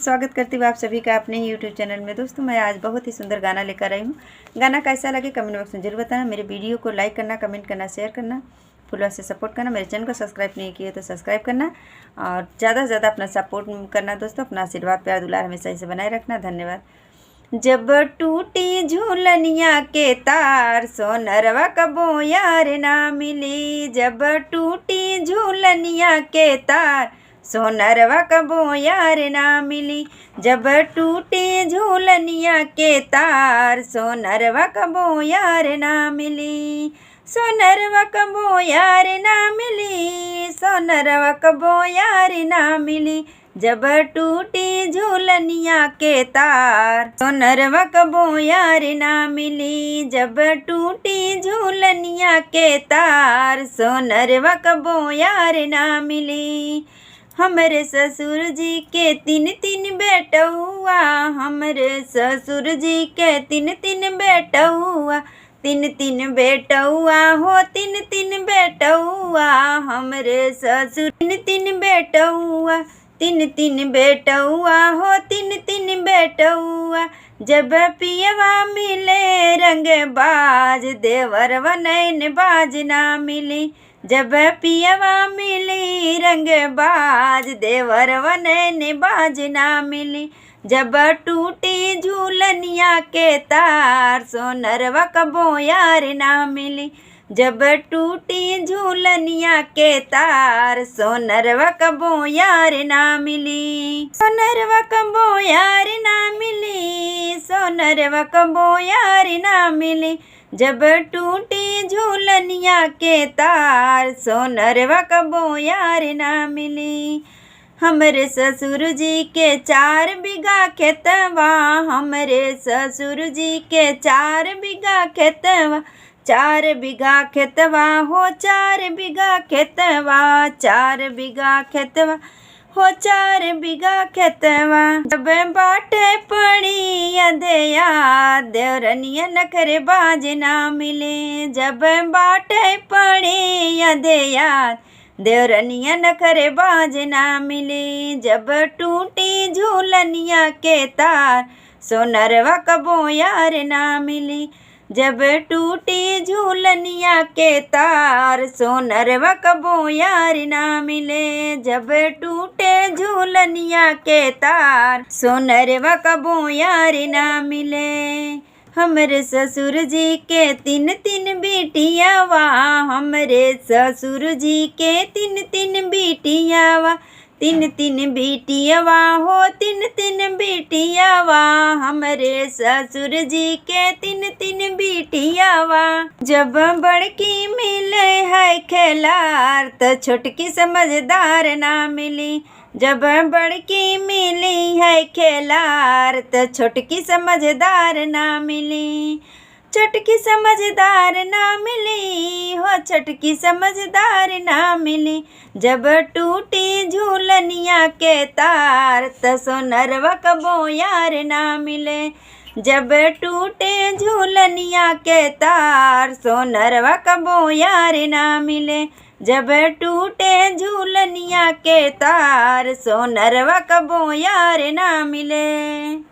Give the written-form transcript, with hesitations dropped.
स्वागत करती हूँ आप सभी का अपने ही यूट्यूब चैनल में। दोस्तों मैं आज बहुत ही सुंदर गाना लेकर आई हूँ। गाना कैसा लगे कमेंट बॉक्स में जरूर बताना। मेरे वीडियो को लाइक करना, कमेंट करना, शेयर करना, फुलवा से सपोर्ट करना। मेरे चैनल को सब्सक्राइब नहीं किया तो सब्सक्राइब करना और ज़्यादा से ज़्यादा अपना सपोर्ट करना। दोस्तों अपना आशीर्वाद प्यार दुलार हमेशा से बनाए रखना। धन्यवाद। जब टूटी झूलनिया के तार सोनरवा कबो यार ना मिली। जब टूटी झूलनिया के तार सोनरवा कबो यार ना मिली। जब टूटी झूलनिया के तार सोनरवा कबो यार ना मिली। सोनरवा कबो यार ना मिली। सोनरवा कबो यार ना मिली। जब टूटी झूलनिया के तार सोनरवा कबो यार ना मिली। जब टूटी झूलनिया के तार सोनरवा कबो यार ना मिली। हमरे ससुर जी के तीन तीन बेटा हुआ। हमरे ससुर जी के तीन तीन बेटा हुआ। तीन तीन बेटा हुआ हो तीन तीन बेटा हुआ। हमरे ससुर तीन तीन बेटा हुआ। तीन तीन बेटा हुआ हो तीन तीन बेटा हुआ। जब पियवा मिले रंग बाज देवरवा नैन बाज ना मिली। जब पियवा मिली रंग बाज देवरवा नैन बाज ना मिली। जब टूटी झूलनिया के तार सोनरवा कबो यार ना मिली। जब टूटी झूलनिया के तार सोनरवा कबो यार ना मिली। सोनरवा कबो यार ना मिली। सोनरवा कबो यार ना मिली। जब टूटी झूलनिया के तार सोनरवा कबो यार ना मिली। हमरे ससुर जी के 4 बीघा खेतवा। हमरे ससुर जी के 4 बीघा खेतवा। 4 बीघा खेतवा हो 4 बीघा खेतवा। 4 बीघा खेतवा हो 4 बीघा खेतवा। जब बाटे पड़ी अंधेया देवरनिया नखरे बाज ना मिले। जब बाटे पड़ी अंधेया देवरनिया नखरे बाज ना मिले। जब टूटी झूलनिया के तार सोनरवा कबो यार ना मिली। जब टूटी झूलनिया के तार सोनरवा कबो यार ना मिले। जब टूटे झूलनिया के तार सोनरवा कबो यार ना मिले। हमरे ससुर जी के तीन तीन बेटियावा। हमरे ससुर जी के तीन तीन बेटियावा। तीन तीन बेटियावा हो तीन तीन बेटियावा। हमरे ससुर जी के तीन तीन बेटियावा। जब बड़की मिले है खेलार तो छोटकी समझदार ना मिली। जब बड़की मिली है खेलार तो छोटकी समझदार ना मिली। छोटकी समझदार ना मिली हो छोटकी समझदार ना मिली। जब टूटी झूलनिया के तार तो सोनरवा कबो यार ना मिले। जब टूटे झूलनिया के तार सोनरवा कबो यार ना मिले। जब टूटे झूलनिया के तार सोनरवा कबो यार ना मिले।